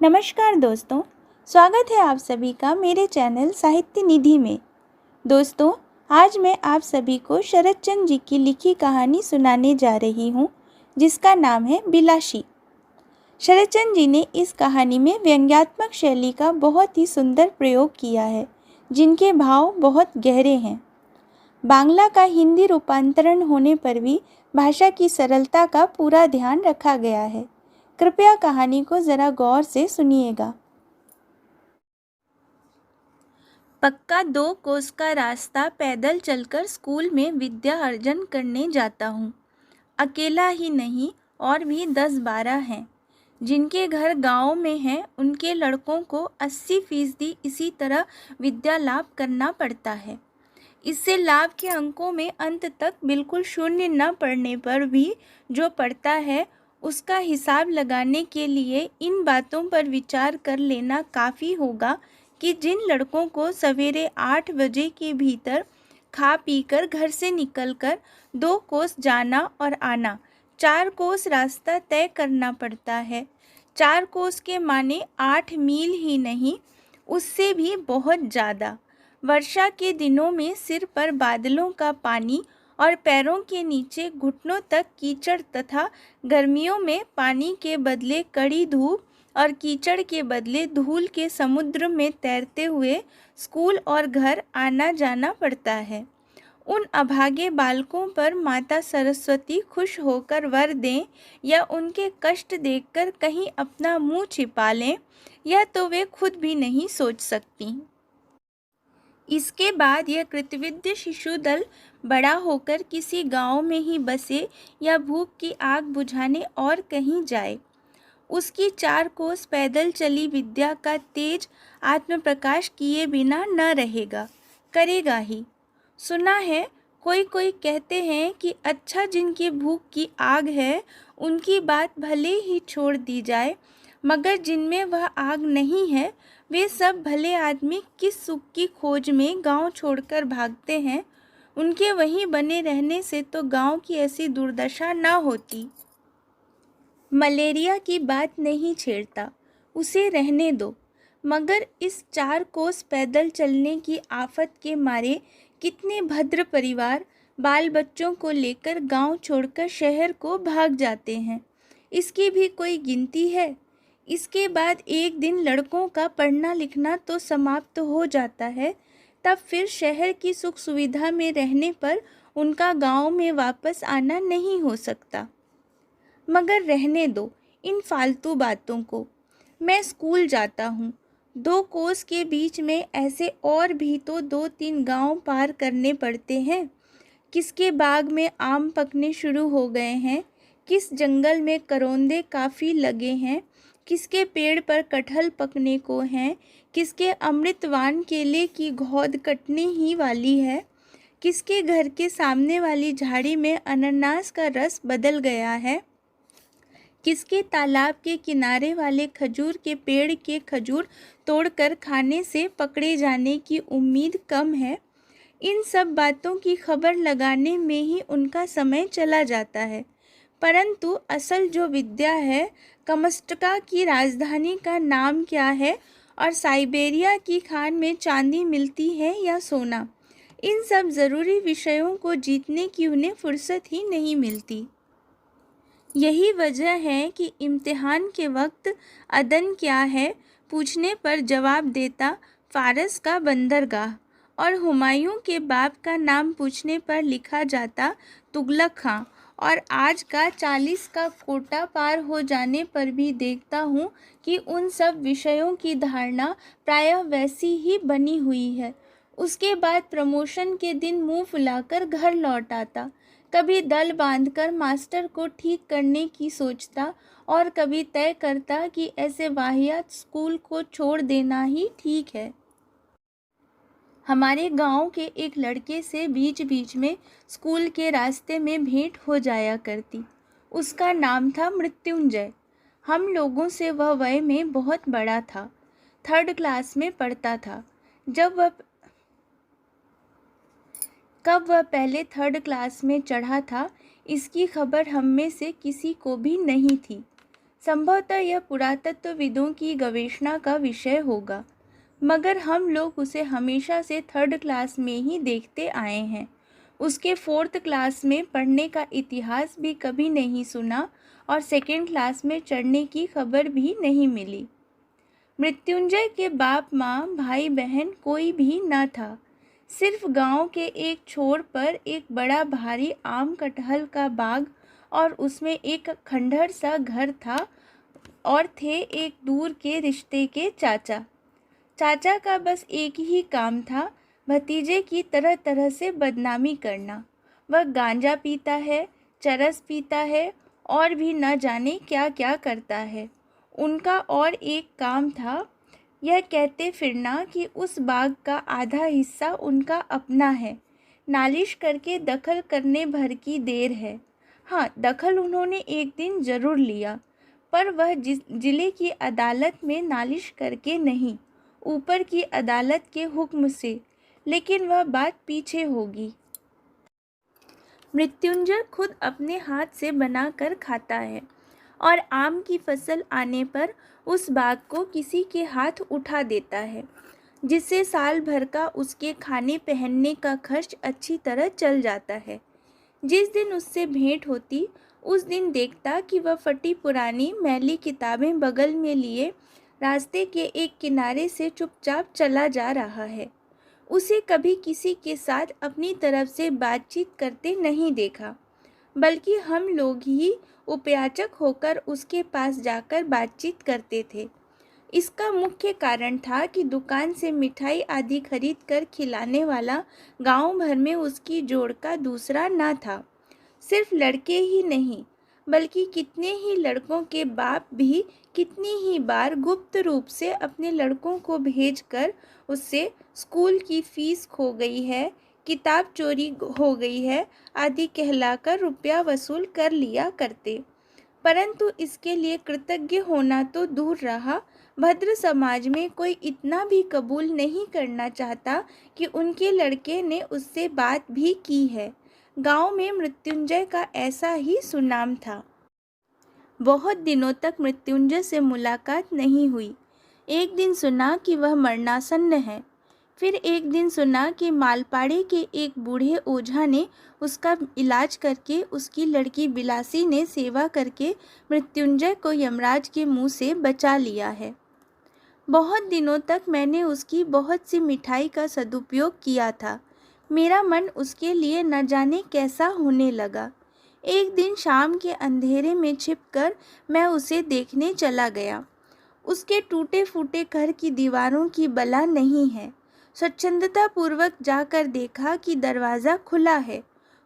नमस्कार दोस्तों, स्वागत है आप सभी का मेरे चैनल साहित्य निधि में। दोस्तों, आज मैं आप सभी को शरद चंद्र जी की लिखी कहानी सुनाने जा रही हूँ, जिसका नाम है बिलाशी। शरद चंद्र जी ने इस कहानी में व्यंग्यात्मक शैली का बहुत ही सुंदर प्रयोग किया है, जिनके भाव बहुत गहरे हैं। बांग्ला का हिंदी रूपांतरण होने पर भी भाषा की सरलता का पूरा ध्यान रखा गया है। कृपया कहानी को ज़रा गौर से सुनिएगा। पक्का 2 कोस का रास्ता पैदल चलकर स्कूल में विद्या अर्जन करने जाता हूँ। अकेला ही नहीं, और भी 10-12 हैं। जिनके घर गाँव में हैं, उनके लड़कों को 80% इसी तरह विद्या लाभ करना पड़ता है। इससे लाभ के अंकों में अंत तक बिल्कुल शून्य न पड़ने पर भी जो पड़ता है, उसका हिसाब लगाने के लिए इन बातों पर विचार कर लेना काफ़ी होगा कि जिन लड़कों को सवेरे 8 बजे के भीतर खा पीकर घर से निकलकर 2 कोस जाना और आना, 4 कोस रास्ता तय करना पड़ता है। 4 कोस के माने 8 मील ही नहीं, उससे भी बहुत ज़्यादा। वर्षा के दिनों में सिर पर बादलों का पानी और पैरों के नीचे घुटनों तक कीचड़, तथा गर्मियों में पानी के बदले कड़ी धूप और कीचड़ के बदले धूल के समुद्र में तैरते हुए स्कूल और घर आना जाना पड़ता है। उन अभागे बालकों पर माता सरस्वती खुश होकर वर दें या उनके कष्ट देखकर कहीं अपना मुंह छिपा लें, यह तो वे खुद भी नहीं सोच सकती। इसके बाद यह कृतविद्य शिशु दल बड़ा होकर किसी गांव में ही बसे या भूख की आग बुझाने और कहीं जाए, उसकी 4 कोस पैदल चली विद्या का तेज आत्मप्रकाश किए बिना न रहेगा, करेगा ही। सुना है कोई कोई कहते हैं कि अच्छा, जिनकी भूख की आग है उनकी बात भले ही छोड़ दी जाए, मगर जिनमें वह आग नहीं है, वे सब भले आदमी किस सुख की खोज में गांव छोड़कर भागते हैं। उनके वहीं बने रहने से तो गांव की ऐसी दुर्दशा न होती। मलेरिया की बात नहीं छेड़ता, उसे रहने दो, मगर इस 4 कोस पैदल चलने की आफत के मारे कितने भद्र परिवार बाल बच्चों को लेकर गांव छोड़कर शहर को भाग जाते हैं, इसकी भी कोई गिनती है। इसके बाद एक दिन लड़कों का पढ़ना लिखना तो समाप्त हो जाता है, तब फिर शहर की सुख सुविधा में रहने पर उनका गांव में वापस आना नहीं हो सकता। मगर रहने दो इन फालतू बातों को। मैं स्कूल जाता हूँ, 2 कोस के बीच में ऐसे और भी तो 2-3 गांव पार करने पड़ते हैं। किसके बाग में आम पकने शुरू हो गए हैं, किस जंगल में करौंदे काफ़ी लगे हैं, किसके पेड़ पर कटहल पकने को हैं, किसके अमृतवान केले की घौद कटने ही वाली है, किसके घर के सामने वाली झाड़ी में अनानास का रस बदल गया है, किसके तालाब के किनारे वाले खजूर के पेड़ के खजूर तोड़कर खाने से पकड़े जाने की उम्मीद कम है। इन सब बातों की खबर लगाने में ही उनका समय चला जाता है। परंतु असल जो विद्या है, कमस्टका की राजधानी का नाम क्या है और साइबेरिया की खान में चांदी मिलती है या सोना, इन सब ज़रूरी विषयों को जीतने की उन्हें फुर्सत ही नहीं मिलती। यही वजह है कि इम्तिहान के वक्त अदन क्या है पूछने पर जवाब देता फारस का बंदरगाह, और हुमायूं के बाप का नाम पूछने पर लिखा जाता तुगलक खां, और आज का 40 का कोटा पार हो जाने पर भी देखता हूँ कि उन सब विषयों की धारणा प्रायः वैसी ही बनी हुई है। उसके बाद प्रमोशन के दिन मुंह फुलाकर घर लौट आता, कभी दल बांधकर मास्टर को ठीक करने की सोचता, और कभी तय करता कि ऐसे वाहियात स्कूल को छोड़ देना ही ठीक है। हमारे गांव के एक लड़के से बीच बीच में स्कूल के रास्ते में भेंट हो जाया करती। उसका नाम था मृत्युंजय। हम लोगों से वह वय में बहुत बड़ा था, 3rd क्लास में पढ़ता था। कब वह पहले 3rd क्लास में चढ़ा था, इसकी खबर हम में से किसी को भी नहीं थी। संभवतः यह पुरातत्वविदों की गवेषणा का विषय होगा, मगर हम लोग उसे हमेशा से थर्ड क्लास में ही देखते आए हैं। उसके फोर्थ क्लास में पढ़ने का इतिहास भी कभी नहीं सुना और सेकंड क्लास में चढ़ने की खबर भी नहीं मिली। मृत्युंजय के बाप माँ भाई बहन कोई भी न था। सिर्फ गांव के एक छोर पर एक बड़ा भारी आम कटहल का बाग और उसमें एक खंडहर सा घर था और थे एक दूर के रिश्ते के चाचा। चाचा का बस एक ही काम था, भतीजे की तरह तरह से बदनामी करना। वह गांजा पीता है, चरस पीता है और भी न जाने क्या क्या करता है। उनका और एक काम था, यह कहते फिरना कि उस बाग का आधा हिस्सा उनका अपना है। नालिश करके दखल करने भर की देर है। हाँ, दखल उन्होंने एक दिन ज़रूर लिया, पर वह जिले की अदालत में नालिश करके नहीं, ऊपर की अदालत के हुक्म से। लेकिन वह बात पीछे होगी। मृत्युंजय खुद अपने हाथ से बना कर खाता है और आम की फसल आने पर उस बाग को किसी के हाथ उठा देता है, जिससे साल भर का उसके खाने पहनने का खर्च अच्छी तरह चल जाता है। जिस दिन उससे भेंट होती, उस दिन देखता कि वह फटी पुरानी मैली किताबें बगल में लिए रास्ते के एक किनारे से चुपचाप चला जा रहा है। उसे कभी किसी के साथ अपनी तरफ से बातचीत करते नहीं देखा, बल्कि हम लोग ही उपयाचक होकर उसके पास जाकर बातचीत करते थे। इसका मुख्य कारण था कि दुकान से मिठाई आदि खरीद कर खिलाने वाला गांव भर में उसकी जोड़ का दूसरा ना था। सिर्फ लड़के ही नहीं, बल्कि कितने ही लड़कों के बाप भी कितनी ही बार गुप्त रूप से अपने लड़कों को भेजकर उससे स्कूल की फीस खो गई है, किताब चोरी हो गई है आदि कहलाकर रुपया वसूल कर लिया करते। परंतु इसके लिए कृतज्ञ होना तो दूर रहा, भद्र समाज में कोई इतना भी कबूल नहीं करना चाहता कि उनके लड़के ने उससे बात भी की है। गांव में मृत्युंजय का ऐसा ही सुनाम था। बहुत दिनों तक मृत्युंजय से मुलाकात नहीं हुई। एक दिन सुना कि वह मरणासन्न है। फिर एक दिन सुना कि मालपाड़े के एक बूढ़े ओझा ने उसका इलाज करके उसकी लड़की बिलासी ने सेवा करके मृत्युंजय को यमराज के मुंह से बचा लिया है। बहुत दिनों तक मैंने उसकी बहुत सी मिठाई का सदुपयोग किया था। मेरा मन उसके लिए न जाने कैसा होने लगा। एक दिन शाम के अंधेरे में छिपकर मैं उसे देखने चला गया। उसके टूटे फूटे घर की दीवारों की बला नहीं है। स्वच्छंदता पूर्वक जाकर देखा कि दरवाज़ा खुला है।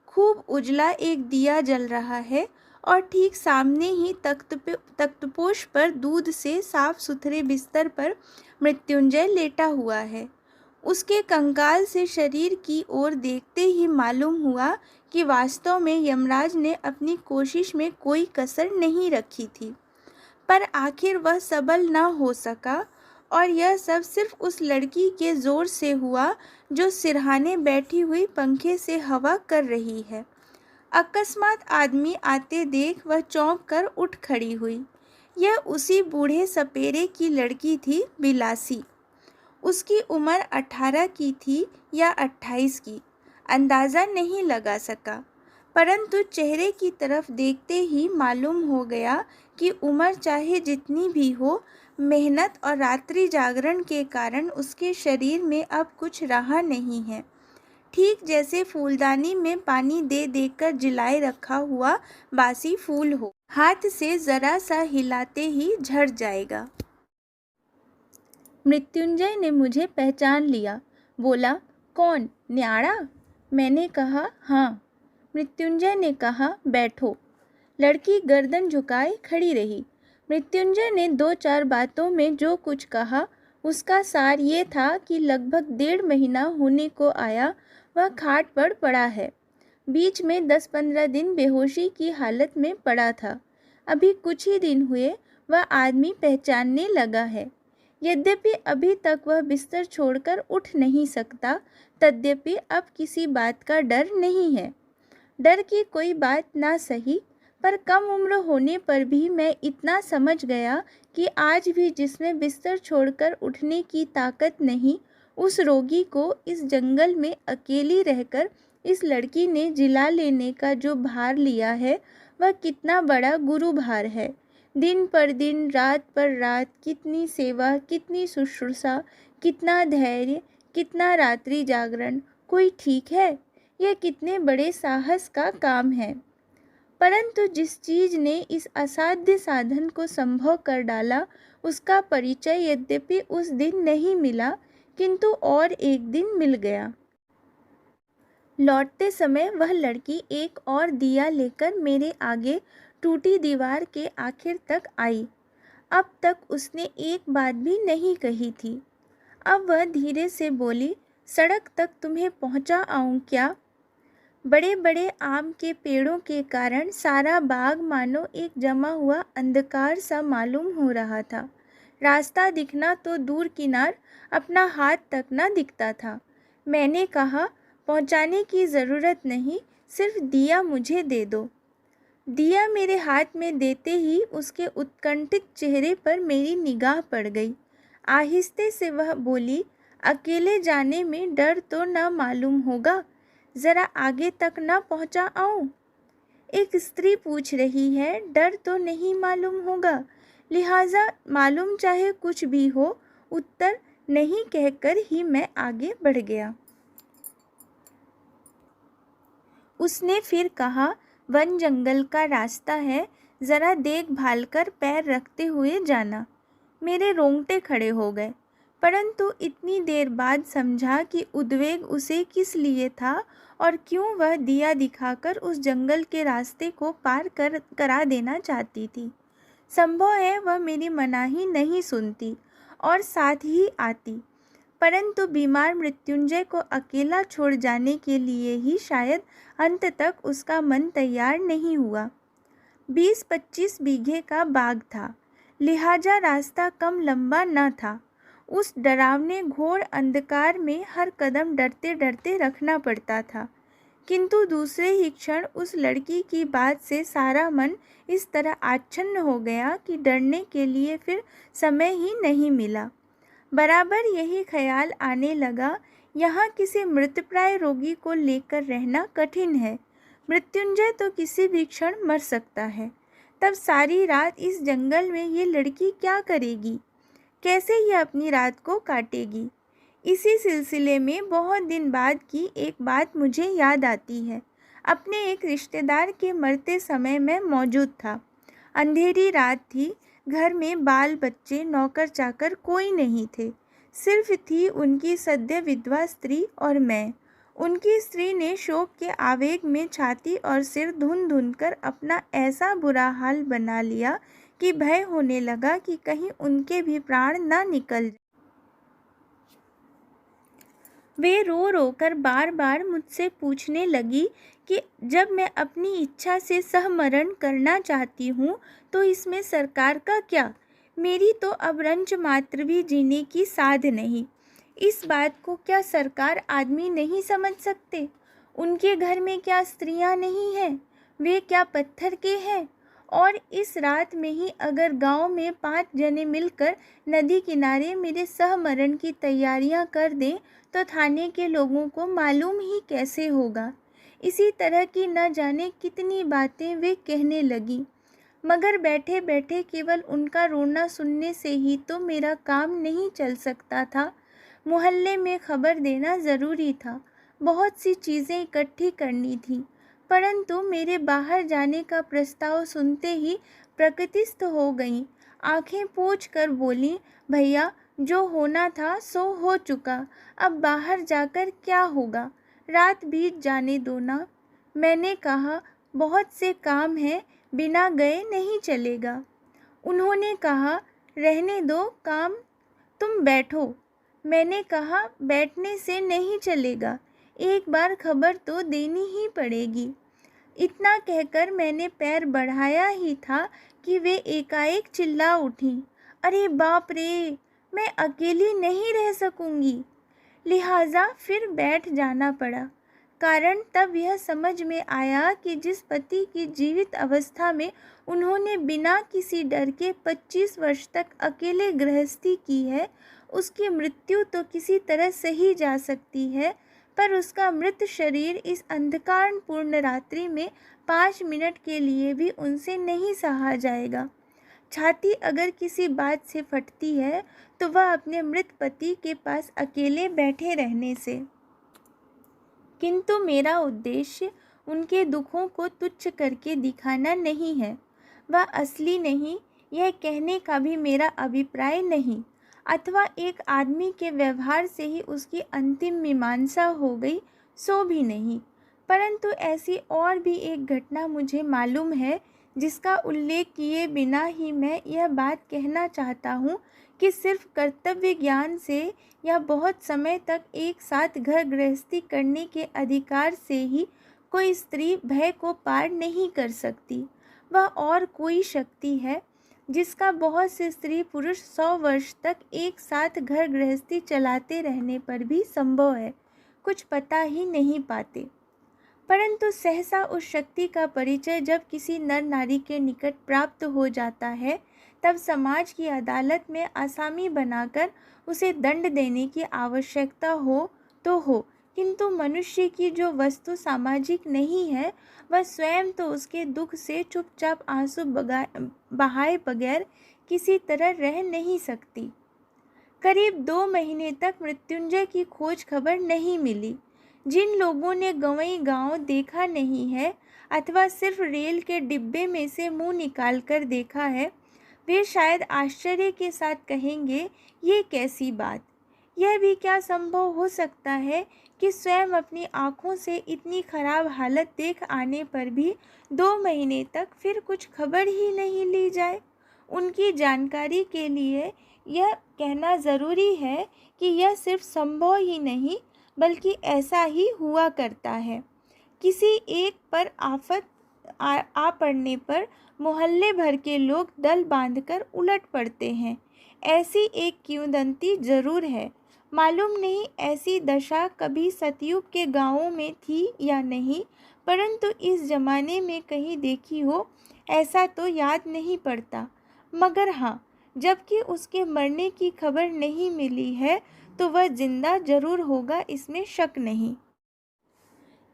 खूब उजला एक दिया जल रहा है और ठीक सामने ही तख्तपोश पर दूध से साफ सुथरे बिस्तर पर मृत्युंजय लेटा हुआ है। उसके कंकाल से शरीर की ओर देखते ही मालूम हुआ कि वास्तव में यमराज ने अपनी कोशिश में कोई कसर नहीं रखी थी। पर आखिर वह सबल न हो सका और यह सब सिर्फ उस लड़की के जोर से हुआ जो सिरहाने बैठी हुई पंखे से हवा कर रही है। अकस्मात आदमी आते देख वह चौंक कर उठ खड़ी हुई। यह उसी बूढ़े सपेरे की लड़की थी, बिलासी। उसकी उम्र 18 की थी या 28 की, अंदाज़ा नहीं लगा सका, परंतु चेहरे की तरफ देखते ही मालूम हो गया कि उम्र चाहे जितनी भी हो, मेहनत और रात्रि जागरण के कारण उसके शरीर में अब कुछ रहा नहीं है। ठीक जैसे फूलदानी में पानी दे देकर जिलाए रखा हुआ बासी फूल हो, हाथ से ज़रा सा हिलाते ही झड़ जाएगा। मृत्युंजय ने मुझे पहचान लिया। बोला, कौन, न्याड़ा? मैंने कहा, हाँ। मृत्युंजय ने कहा, बैठो। लड़की गर्दन झुकाए खड़ी रही। मृत्युंजय ने 2-4 बातों में जो कुछ कहा उसका सार ये था कि लगभग 1.5 महीना होने को आया वह खाट पर पड़ा है। बीच में 10-15 दिन बेहोशी की हालत में पड़ा था। अभी कुछ ही दिन हुए वह आदमी पहचानने लगा है। यद्यपि अभी तक वह बिस्तर छोड़कर उठ नहीं सकता, तद्यपि अब किसी बात का डर नहीं है। डर की कोई बात ना सही, पर कम उम्र होने पर भी मैं इतना समझ गया कि आज भी जिसमें बिस्तर छोड़कर उठने की ताकत नहीं, उस रोगी को इस जंगल में अकेली रहकर इस लड़की ने जिला लेने का जो भार लिया है, वह कितना बड़ा गुरु भार है। दिन पर दिन, रात पर रात, कितनी सेवा, कितनी शुश्रूषा, कितना धैर्य, कितना रात्रि जागरण, कोई ठीक है? यह कितने बड़े साहस का काम है। परंतु जिस चीज ने इस असाध्य साधन को संभव कर डाला, उसका परिचय यद्यपि उस दिन नहीं मिला, किंतु और एक दिन मिल गया। लौटते समय वह लड़की एक और दिया लेकर मेरे आगे टूटी दीवार के आखिर तक आई। अब तक उसने एक बात भी नहीं कही थी। अब वह धीरे से बोली, सड़क तक तुम्हें पहुंचा आऊं क्या? बड़े बड़े आम के पेड़ों के कारण सारा बाग मानो एक जमा हुआ अंधकार सा मालूम हो रहा था। रास्ता दिखना तो दूर किनार, अपना हाथ तक न दिखता था। मैंने कहा, पहुंचाने की ज़रूरत नहीं, सिर्फ दिया मुझे दे दो। दिया मेरे हाथ में देते ही उसके उत्कंठित चेहरे पर मेरी निगाह पड़ गई। आहिस्ते से वह बोली, अकेले जाने में डर तो न मालूम होगा? ज़रा आगे तक न पहुंचा आऊं? एक स्त्री पूछ रही है, डर तो नहीं मालूम होगा, लिहाजा मालूम चाहे कुछ भी हो, उत्तर नहीं कहकर ही मैं आगे बढ़ गया। उसने फिर कहा, वन जंगल का रास्ता है, ज़रा देखभाल कर पैर रखते हुए जाना। मेरे रोंगटे खड़े हो गए, परंतु इतनी देर बाद समझा कि उद्वेग उसे किस लिए था और क्यों वह दिया दिखाकर उस जंगल के रास्ते को पार करा देना चाहती थी। संभव है वह मेरी मनाही नहीं सुनती और साथ ही आती, परंतु बीमार मृत्युंजय को अकेला छोड़ जाने के लिए ही शायद अंत तक उसका मन तैयार नहीं हुआ। 20-25 बीघे का बाग था, लिहाजा रास्ता कम लंबा न था। उस डरावने घोर अंधकार में हर कदम डरते डरते रखना पड़ता था, किंतु दूसरे ही क्षण उस लड़की की बात से सारा मन इस तरह आच्छन्न हो गया कि डरने के लिए फिर समय ही नहीं मिला। बराबर यही ख्याल आने लगा, यहाँ किसी मृतप्राय रोगी को लेकर रहना कठिन है। मृत्युंजय तो किसी भी क्षण मर सकता है। तब सारी रात इस जंगल में ये लड़की क्या करेगी? कैसे ये अपनी रात को काटेगी? इसी सिलसिले में बहुत दिन बाद की एक बात मुझे याद आती है। अपने एक रिश्तेदार के मरते समय मैं मौजूद था। अंधेरी रात थी, घर में बाल बच्चे नौकर चाकर कोई नहीं थे, सिर्फ थी उनकी सद्य विधवा स्त्री और मैं। उनकी स्त्री ने शोक के आवेग में छाती और सिर धुन धुन कर अपना ऐसा बुरा हाल बना लिया कि भय होने लगा कि कहीं उनके भी प्राण न निकल जाए। वे रो रो कर बार बार मुझसे पूछने लगी कि जब मैं अपनी इच्छा से सहमरण करना चाहती हूँ तो इसमें सरकार का क्या? मेरी तो अब रंच मात्र भी जीने की साध नहीं। इस बात को क्या सरकार आदमी नहीं समझ सकते? उनके घर में क्या स्त्रियां नहीं हैं? वे क्या पत्थर के हैं? और इस रात में ही अगर गांव में 5 जने मिलकर नदी किनारे मेरे सहमरण की तैयारियां कर दें तो थाने के लोगों को मालूम ही कैसे होगा? इसी तरह की न जाने कितनी बातें वे कहने लगी, मगर बैठे बैठे केवल उनका रोना सुनने से ही तो मेरा काम नहीं चल सकता था। मोहल्ले में खबर देना ज़रूरी था, बहुत सी चीज़ें इकट्ठी करनी थी, परंतु मेरे बाहर जाने का प्रस्ताव सुनते ही प्रकृतिस्थ हो गईं। आंखें पोंछ कर बोलीं, भैया, जो होना था सो हो चुका, अब बाहर जाकर क्या होगा? रात बीत जाने दो ना। मैंने कहा, बहुत से काम हैं, बिना गए नहीं चलेगा। उन्होंने कहा, रहने दो काम, तुम बैठो। मैंने कहा, बैठने से नहीं चलेगा, एक बार खबर तो देनी ही पड़ेगी। इतना कहकर मैंने पैर बढ़ाया ही था कि वे एकाएक चिल्ला उठीं, अरे बाप रे, मैं अकेली नहीं रह सकूंगी। लिहाजा फिर बैठ जाना पड़ा। कारण तब यह समझ में आया कि जिस पति की जीवित अवस्था में उन्होंने बिना किसी डर के 25 वर्ष तक अकेले गृहस्थी की है, उसकी मृत्यु तो किसी तरह सही जा सकती है, पर उसका मृत शरीर इस अंधकारपूर्ण रात्रि में 5 मिनट के लिए भी उनसे नहीं सहा जाएगा। छाती अगर किसी बात से फटती है तो वह अपने मृत पति के पास अकेले बैठे रहने से। किंतु मेरा उद्देश्य उनके दुखों को तुच्छ करके दिखाना नहीं है, वह असली नहीं, यह कहने का भी मेरा अभिप्राय नहीं, अथवा एक आदमी के व्यवहार से ही उसकी अंतिम मीमांसा हो गई, सो भी नहीं। परंतु ऐसी और भी एक घटना मुझे मालूम है जिसका उल्लेख किए बिना ही मैं यह बात कहना चाहता हूँ कि सिर्फ कर्तव्य ज्ञान से या बहुत समय तक एक साथ घर गृहस्थी करने के अधिकार से ही कोई स्त्री भय को पार नहीं कर सकती। वह और कोई शक्ति है जिसका बहुत से स्त्री पुरुष 100 वर्ष तक एक साथ घर गृहस्थी चलाते रहने पर भी संभव है, कुछ पता ही नहीं पाते। परंतु सहसा उस शक्ति का परिचय जब किसी नर नारी के निकट प्राप्त हो जाता है, तब समाज की अदालत में आसामी बनाकर उसे दंड देने की आवश्यकता हो तो हो, किंतु मनुष्य की जो वस्तु सामाजिक नहीं है, वह स्वयं तो उसके दुख से चुपचाप आंसू बहाए बगैर किसी तरह रह नहीं सकती। करीब 2 महीने तक मृत्युंजय की खोज खबर नहीं मिली। जिन लोगों ने गंवई गांव देखा नहीं है अथवा सिर्फ रेल के डिब्बे में से मुंह निकाल कर देखा है, वे शायद आश्चर्य के साथ कहेंगे, ये कैसी बात। यह भी क्या संभव हो सकता है कि स्वयं अपनी आँखों से इतनी खराब हालत देख आने पर भी 2 महीने तक फिर कुछ खबर ही नहीं ली जाए। उनकी जानकारी के लिए यह कहना ज़रूरी है कि यह सिर्फ संभव ही नहीं बल्कि ऐसा ही हुआ करता है। किसी एक पर आफत आ पड़ने पर मोहल्ले भर के लोग दल बांधकर उलट पड़ते हैं। ऐसी एक किंवदंती जरूर है। मालूम नहीं ऐसी दशा कभी सतयुग के गांवों में थी या नहीं, परंतु इस जमाने में कहीं देखी हो ऐसा तो याद नहीं पड़ता। मगर हाँ, जबकि उसके मरने की खबर नहीं मिली है तो वह जिंदा जरूर होगा, इसमें शक नहीं।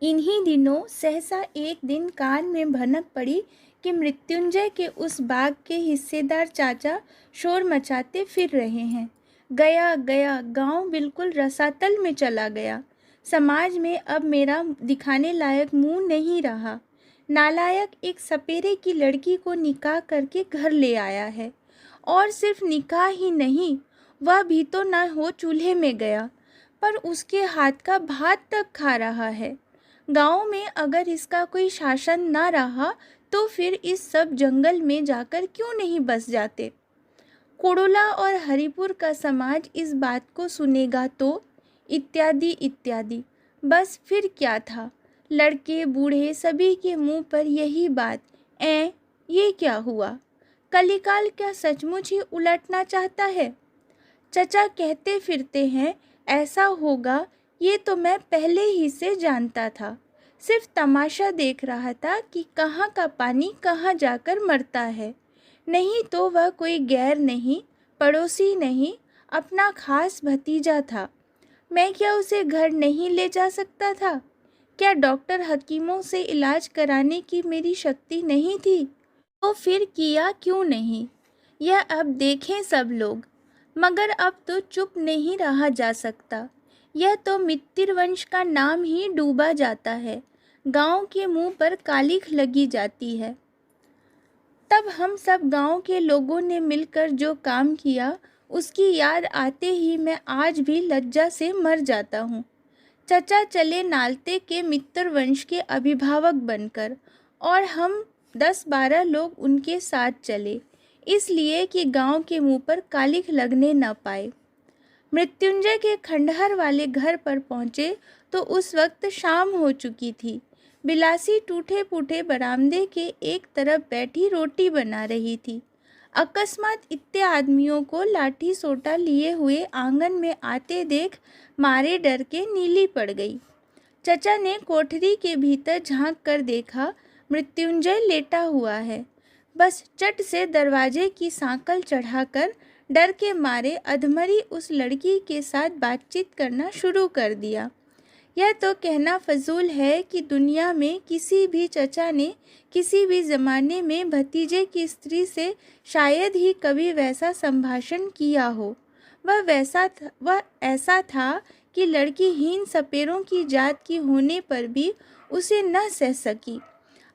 इन्हीं दिनों सहसा एक दिन कान में भनक पड़ी कि मृत्युंजय के उस बाग के हिस्सेदार चाचा शोर मचाते फिर रहे हैं। गया गया गांव बिल्कुल रसातल में चला गया। समाज में अब मेरा दिखाने लायक मुंह नहीं रहा। नालायक एक सपेरे की लड़की को निकाह करके घर ले आया है, और सिर्फ निकाह ही नहीं, वह भी तो न हो चूल्हे में गया, पर उसके हाथ का भात तक खा रहा है। गांव में अगर इसका कोई शासन न रहा तो फिर इस सब जंगल में जाकर क्यों नहीं बस जाते। कुड़ोला और हरिपुर का समाज इस बात को सुनेगा तो इत्यादि इत्यादि। बस फिर क्या था, लड़के बूढ़े सभी के मुंह पर यही बात, ये क्या हुआ। कलिकाल क्या सचमुच ही उलटना चाहता है। चचा कहते फिरते हैं ऐसा होगा, ये तो मैं पहले ही से जानता था। सिर्फ तमाशा देख रहा था कि कहाँ का पानी कहाँ जाकर मरता है। नहीं तो वह कोई गैर नहीं, पड़ोसी नहीं, अपना खास भतीजा था। मैं क्या उसे घर नहीं ले जा सकता था? क्या डॉक्टर हकीमों से इलाज कराने की मेरी शक्ति नहीं थी? तो फिर किया क्यों नहीं? यह अब देखें सब लोग। मगर अब तो चुप नहीं रहा जा सकता। यह तो मित्तिर वंश का नाम ही डूबा जाता है, गांव के मुंह पर कालिख लगी जाती है। तब हम सब गांव के लोगों ने मिलकर जो काम किया उसकी याद आते ही मैं आज भी लज्जा से मर जाता हूँ। चचा चले नालते के मित्तर वंश के अभिभावक बनकर, और हम 10-12 लोग उनके साथ चले, इसलिए कि गांव के मुंह पर कालिख लगने न पाए। मृत्युंजय के खंडहर वाले घर पर पहुँचे तो उस वक्त शाम हो चुकी थी। बिलासी टूटे फूटे बरामदे के एक तरफ बैठी रोटी बना रही थी। अकस्मात इतने आदमियों को लाठी सोटा लिए हुए आंगन में आते देख मारे डर के नीली पड़ गई। चचा ने कोठरी के भीतर झांक कर देखा, मृत्युंजय लेटा हुआ है। बस चट से दरवाजे की सांकल चढ़ाकर डर के मारे अधमरी उस लड़की के साथ बातचीत करना शुरू कर दिया। यह तो कहना फजूल है कि दुनिया में किसी भी चचा ने किसी भी ज़माने में भतीजे की स्त्री से शायद ही कभी वैसा संभाषण किया हो। वह ऐसा था कि लड़की हीन सपेरों की जात की होने पर भी उसे न सह सकी।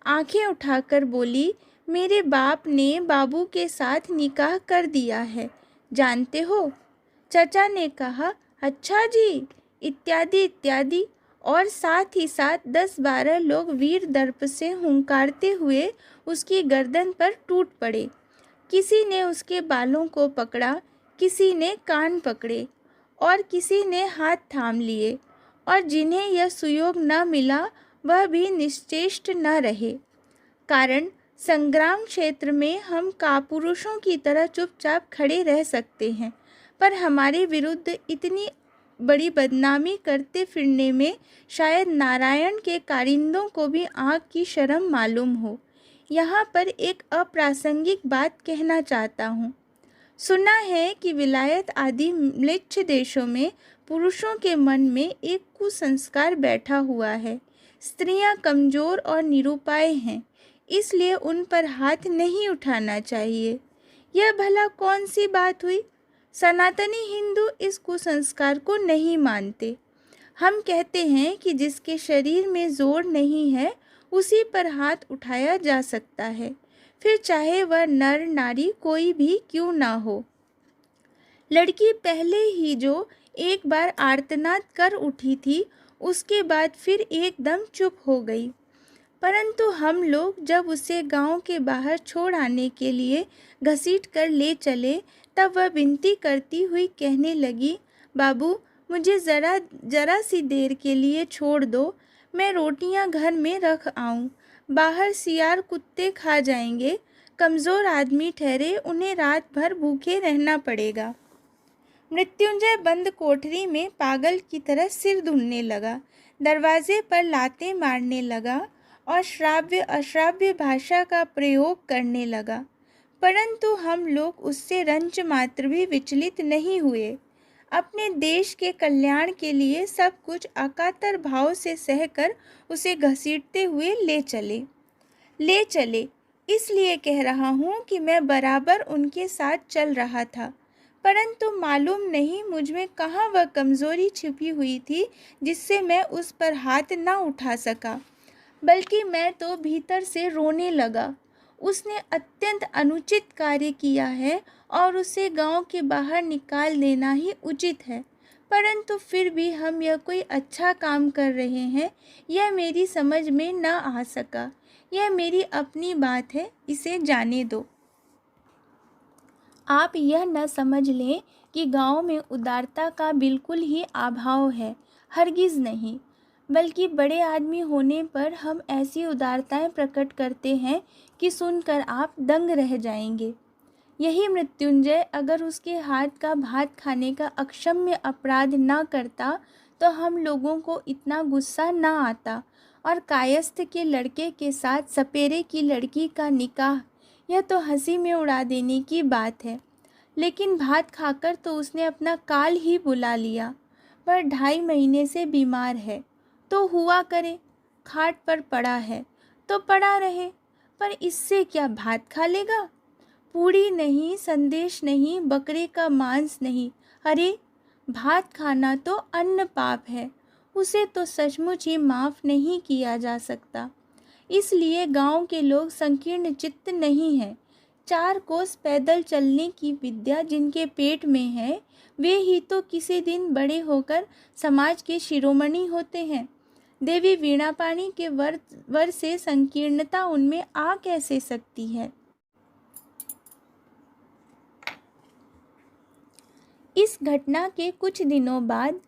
आंखें उठाकर बोली, मेरे बाप ने बाबू के साथ निकाह कर दिया है, जानते हो। चचा ने कहा, अच्छा जी, इत्यादि इत्यादि, और साथ ही साथ 10-12 लोग वीर दर्प से हुंकारते हुए उसकी गर्दन पर टूट पड़े। किसी ने उसके बालों को पकड़ा, किसी ने कान पकड़े और किसी ने हाथ थाम लिए, और जिन्हें यह सुयोग न मिला वह भी निश्चेष्ट न रहे। कारण संग्राम क्षेत्र में हम कापुरुषों की तरह चुपचाप खड़े रह सकते हैं, पर हमारे विरुद्ध इतनी बड़ी बदनामी करते फिरने में शायद नारायण के कारिंदों को भी आँख की शर्म मालूम हो। यहाँ पर एक अप्रासंगिक बात कहना चाहता हूँ। सुना है कि विलायत आदि म्लेच्छ देशों में पुरुषों के मन में एक कुसंस्कार बैठा हुआ है। स्त्रियां कमज़ोर और निरुपाय हैं, इसलिए उन पर हाथ नहीं उठाना चाहिए। यह भला कौन सी बात हुई? सनातनी हिंदू इस कुसंस्कार को नहीं मानते। हम कहते हैं कि जिसके शरीर में जोर नहीं है उसी पर हाथ उठाया जा सकता है, फिर चाहे वह नर नारी कोई भी क्यों ना हो। लड़की पहले ही जो एक बार आर्तनाद कर उठी थी, उसके बाद फिर एकदम चुप हो गई। परंतु हम लोग जब उसे गांव के बाहर छोड़ आने के लिए घसीट कर ले चले, तब वह विनती करती हुई कहने लगी, बाबू, मुझे ज़रा सी देर के लिए छोड़ दो, मैं रोटियां घर में रख आऊं। बाहर सियार कुत्ते खा जाएंगे। कमज़ोर आदमी ठहरे, उन्हें रात भर भूखे रहना पड़ेगा। मृत्युंजय बंद कोठरी में पागल की तरह सिर ढूंढने लगा, दरवाजे पर लातें मारने लगा और श्राव्य अश्राव्य भाषा का प्रयोग करने लगा, परंतु हम लोग उससे रंच मात्र भी विचलित नहीं हुए। अपने देश के कल्याण के लिए सब कुछ अकातर भाव से सहकर उसे घसीटते हुए ले चले। इसलिए कह रहा हूँ कि मैं बराबर उनके साथ चल रहा था, परंतु मालूम नहीं मुझ में कहाँ वह कमज़ोरी छिपी हुई थी जिससे मैं उस पर हाथ न उठा सका, बल्कि मैं तो भीतर से रोने लगा। उसने अत्यंत अनुचित कार्य किया है और उसे गांव के बाहर निकाल देना ही उचित है, परंतु फिर भी हम यह कोई अच्छा काम कर रहे हैं, यह मेरी समझ में न आ सका। यह मेरी अपनी बात है, इसे जाने दो। आप यह न समझ लें कि गांव में उदारता का बिल्कुल ही अभाव है, हरगिज़ नहीं, बल्कि बड़े आदमी होने पर हम ऐसी उदारताएं प्रकट करते हैं कि सुनकर आप दंग रह जाएंगे। यही मृत्युंजय अगर उसके हाथ का भात खाने का अक्षम्य अपराध न करता तो हम लोगों को इतना गुस्सा न आता, और कायस्थ के लड़के के साथ सपेरे की लड़की का निकाह, यह तो हंसी में उड़ा देने की बात है। लेकिन भात खाकर तो उसने अपना काल ही बुला लिया। पर 2.5 महीने से बीमार है तो हुआ करे, खाट पर पड़ा है तो पड़ा रहे, पर इससे क्या भात खा लेगा? पूड़ी नहीं, संदेश नहीं, बकरे का मांस नहीं, अरे भात खाना तो अन्न पाप है, उसे तो सचमुच ही माफ़ नहीं किया जा सकता। इसलिए गांव के लोग संकीर्ण चित्त नहीं हैं। 4 कोस पैदल चलने की विद्या जिनके पेट में है, वे ही तो किसी दिन बड़े होकर समाज के शिरोमणि होते हैं। देवी वीणापाणी के वर से संकीर्णता उनमें आ कैसे सकती है? इस घटना के कुछ दिनों बाद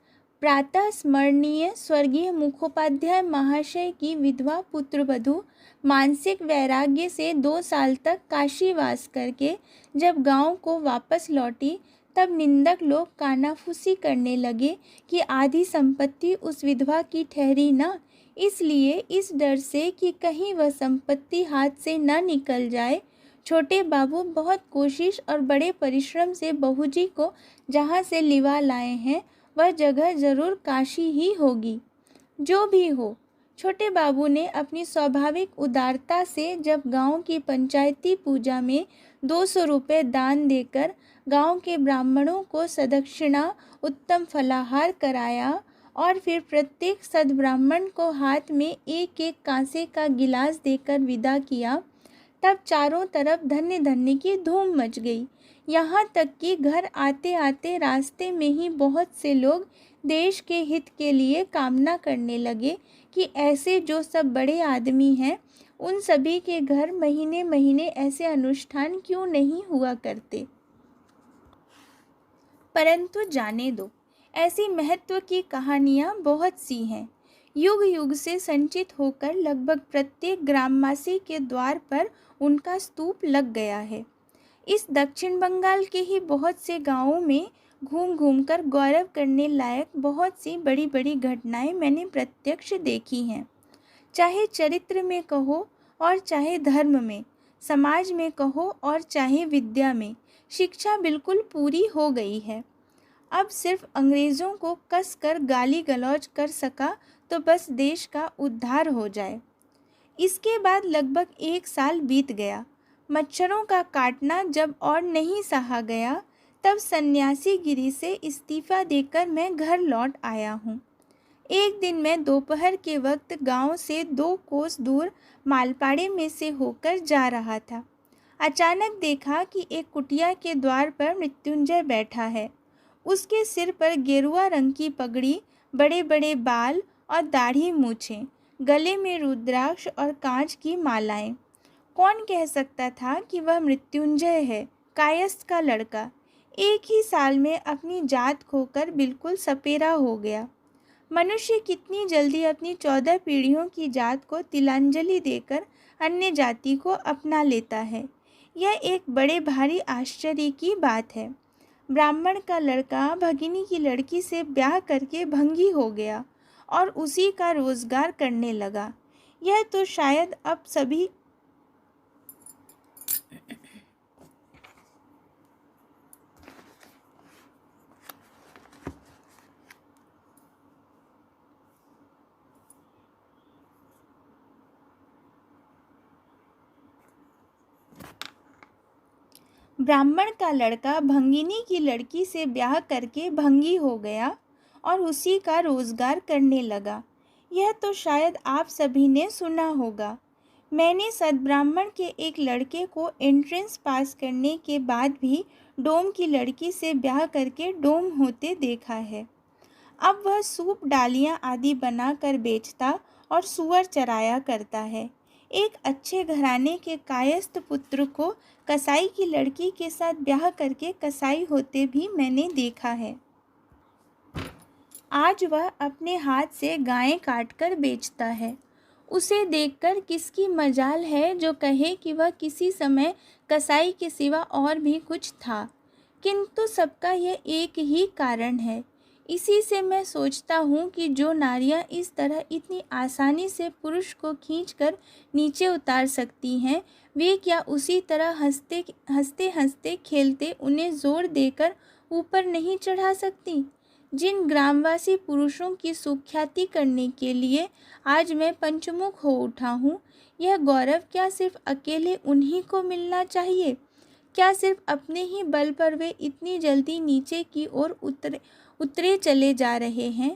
प्रातः स्मरणीय स्वर्गीय मुखोपाध्याय महाशय की विधवा पुत्रवधू मानसिक वैराग्य से 2 साल तक काशीवास करके जब गांव को वापस लौटी, तब निंदक लोग कानाफूसी करने लगे कि आधी संपत्ति उस विधवा की ठहरी न, इसलिए इस डर से कि कहीं वह संपत्ति हाथ से न निकल जाए, छोटे बाबू बहुत कोशिश और बड़े परिश्रम से बहूजी को जहाँ से लिवा लाए हैं वह जगह जरूर काशी ही होगी। जो भी हो, छोटे बाबू ने अपनी स्वाभाविक उदारता से जब गांव की पंचायती पूजा में 200 रुपये दान देकर गांव के ब्राह्मणों को सदक्षिणा उत्तम फलाहार कराया और फिर प्रत्येक सद्ब्राह्मण को हाथ में एक एक कांसे का गिलास देकर विदा किया, तब चारों तरफ धन्य धन्य की धूम मच गई। यहाँ तक कि घर आते आते रास्ते में ही बहुत से लोग देश के हित के लिए कामना करने लगे कि ऐसे जो सब बड़े आदमी हैं उन सभी के घर महीने महीने ऐसे अनुष्ठान क्यों नहीं हुआ करते। परंतु जाने दो, ऐसी महत्व की कहानियाँ बहुत सी हैं। युग युग से संचित होकर लगभग प्रत्येक ग्रामवासी के द्वार पर उनका स्तूप लग गया है। इस दक्षिण बंगाल के ही बहुत से गांवों में घूम घूम कर गौरव करने लायक बहुत सी बड़ी बड़ी घटनाएं मैंने प्रत्यक्ष देखी हैं। चाहे चरित्र में कहो और चाहे धर्म में, समाज में कहो और चाहे विद्या में, शिक्षा बिल्कुल पूरी हो गई है। अब सिर्फ अंग्रेज़ों को कस कर गाली गलौज कर सका तो बस देश का उद्धार हो जाए। इसके बाद लगभग 1 साल बीत गया। मच्छरों का काटना जब और नहीं सहा गया, तब सन्यासी गिरी से इस्तीफ़ा देकर मैं घर लौट आया हूँ। एक दिन मैं दोपहर के वक्त गांव से 2 कोस दूर मालपाड़े में से होकर जा रहा था। अचानक देखा कि एक कुटिया के द्वार पर मृत्युंजय बैठा है। उसके सिर पर गेरुआ रंग की पगड़ी, बड़े बड़े बाल और दाढ़ी मूछें, गले में रुद्राक्ष और कांच की मालाएं। कौन कह सकता था कि वह मृत्युंजय है, कायस्थ का लड़का। एक ही साल में अपनी जात खोकर बिल्कुल सपेरा हो गया। मनुष्य कितनी जल्दी अपनी 14 पीढ़ियों की जात को तिलांजलि देकर अन्य जाति को अपना लेता है, यह एक बड़े भारी आश्चर्य की बात है। ब्राह्मण का लड़का भगिनी की लड़की से ब्याह करके भंगी हो गया और उसी का रोजगार करने लगा। यह तो शायद अब सभी ब्राह्मण का लड़का भंगिनी की लड़की से ब्याह करके भंगी हो गया और उसी का रोजगार करने लगा। यह तो शायद आप सभी ने सुना होगा। मैंने सद्ब्राह्मण के एक लड़के को एंट्रेंस पास करने के बाद भी डोम की लड़की से ब्याह करके डोम होते देखा है। अब वह सूप डालियाँ आदि बनाकर बेचता और सुअर चराया करता है। एक अच्छे घराने के कायस्थ पुत्र को कसाई की लड़की के साथ ब्याह करके कसाई होते भी मैंने देखा है। आज वह अपने हाथ से गायें काटकर बेचता है। उसे देखकर किसकी मजाल है जो कहे कि वह किसी समय कसाई के सिवा और भी कुछ था। किंतु सबका यह एक ही कारण है। इसी से मैं सोचता हूँ कि जो नारियाँ इस तरह इतनी आसानी से पुरुष को खींचकर नीचे उतार सकती हैं, वे क्या उसी तरह हंसते हंसते खेलते उन्हें जोर देकर ऊपर नहीं चढ़ा सकती। जिन ग्रामवासी पुरुषों की सुख्याति करने के लिए आज मैं पंचमुख हो उठा हूँ, यह गौरव क्या सिर्फ अकेले उन्हीं को मिलना चाहिए? क्या सिर्फ अपने ही बल पर वे इतनी जल्दी नीचे की ओर उतरे चले जा रहे हैं?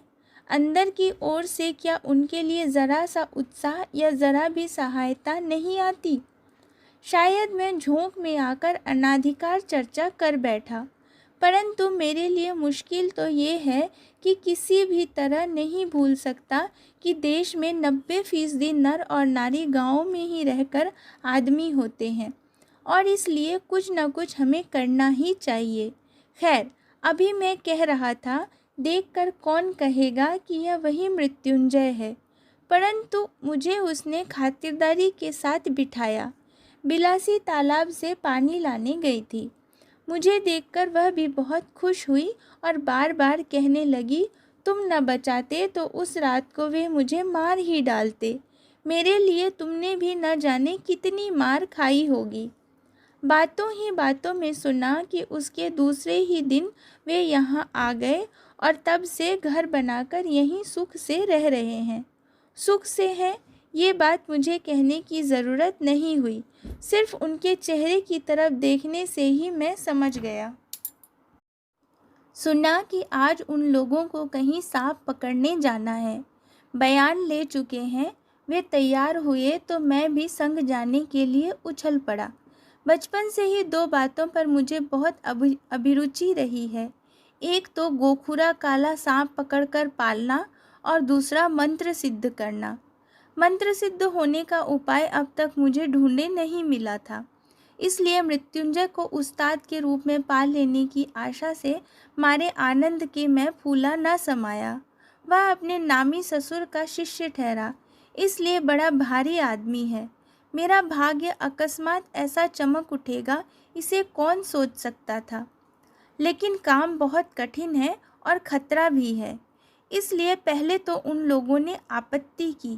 अंदर की ओर से क्या उनके लिए ज़रा सा उत्साह या ज़रा भी सहायता नहीं आती? शायद मैं झोंक में आकर अनाधिकार चर्चा कर बैठा, परंतु मेरे लिए मुश्किल तो ये है कि किसी भी तरह नहीं भूल सकता कि देश में 90% नर और नारी गाँव में ही रहकर आदमी होते हैं और इसलिए कुछ न कुछ हमें करना ही चाहिए। खैर, अभी मैं कह रहा था, देखकर कौन कहेगा कि यह वही मृत्युंजय है, परंतु मुझे उसने खातिरदारी के साथ बिठाया। बिलासी तालाब से पानी लाने गई थी। मुझे देखकर वह भी बहुत खुश हुई और बार बार कहने लगी, तुम न बचाते तो उस रात को वे मुझे मार ही डालते। मेरे लिए तुमने भी न जाने कितनी मार खाई होगी। बातों ही बातों में सुना कि उसके दूसरे ही दिन वे यहाँ आ गए और तब से घर बनाकर यहीं सुख से रह रहे हैं। सुख से हैं, ये बात मुझे कहने की ज़रूरत नहीं हुई, सिर्फ उनके चेहरे की तरफ देखने से ही मैं समझ गया। सुना कि आज उन लोगों को कहीं सांप पकड़ने जाना है। बयान ले चुके हैं। वे तैयार हुए तो मैं भी संग जाने के लिए उछल पड़ा। बचपन से ही दो बातों पर मुझे बहुत अभिरुचि रही है। एक तो गोखुरा काला सांप पकड़कर पालना और दूसरा मंत्र सिद्ध करना। मंत्र सिद्ध होने का उपाय अब तक मुझे ढूंढे नहीं मिला था, इसलिए मृत्युंजय को उस्ताद के रूप में पाल लेने की आशा से मारे आनंद के मैं फूला न समाया। वह अपने नामी ससुर का शिष्य ठहरा, इसलिए बड़ा भारी आदमी है। मेरा भाग्य अकस्मात ऐसा चमक उठेगा, इसे कौन सोच सकता था। लेकिन काम बहुत कठिन है और खतरा भी है, इसलिए पहले तो उन लोगों ने आपत्ति की,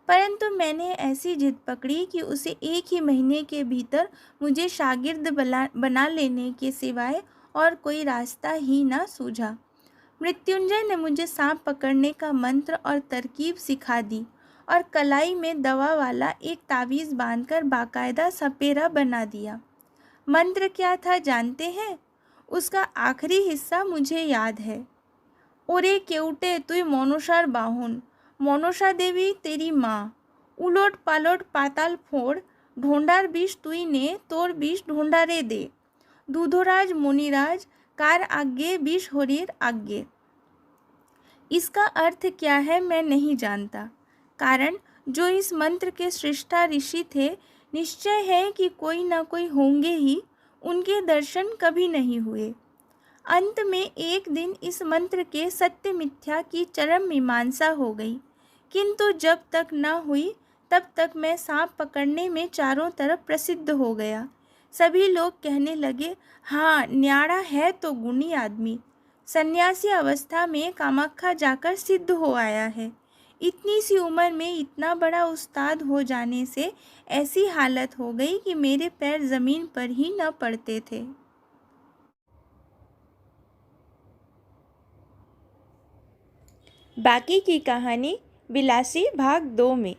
परंतु मैंने ऐसी जिद पकड़ी कि उसे एक ही महीने के भीतर मुझे शागिर्द बना लेने के सिवाय और कोई रास्ता ही ना सूझा। मृत्युंजय ने मुझे सांप पकड़ने का मंत्र और तरकीब सिखा दी और कलाई में दवा वाला एक तावीज़ बांधकर बाकायदा सपेरा बना दिया। मंत्र क्या था जानते हैं? उसका आखिरी हिस्सा मुझे याद है। ओरे केउटे तुई मनसार बाहन, मनसा देवी तेरी माँ, उलट पालट पाताल फोड़, ढोंडार विष तुई ने तोर विष ढोंडारे दे, दूधोराज मुनिराज कार आज्ञे विष हरिर आज्ञे। इसका अर्थ क्या है मैं नहीं जानता, कारण जो इस मंत्र के सृष्टा ऋषि थे, निश्चय है कि कोई ना कोई होंगे ही, उनके दर्शन कभी नहीं हुए। अंत में एक दिन इस मंत्र के सत्य मिथ्या की चरम मीमांसा हो गई, किंतु जब तक न हुई तब तक मैं सांप पकड़ने में चारों तरफ प्रसिद्ध हो गया। सभी लोग कहने लगे, हाँ न्याड़ा है तो गुणी आदमी, सन्यासी अवस्था में कामाख्या जाकर सिद्ध हो आया है। इतनी सी उम्र में इतना बड़ा उस्ताद हो जाने से ऐसी हालत हो गई कि मेरे पैर ज़मीन पर ही न पड़ते थे। बाकी की कहानी बिलासी भाग 2 में।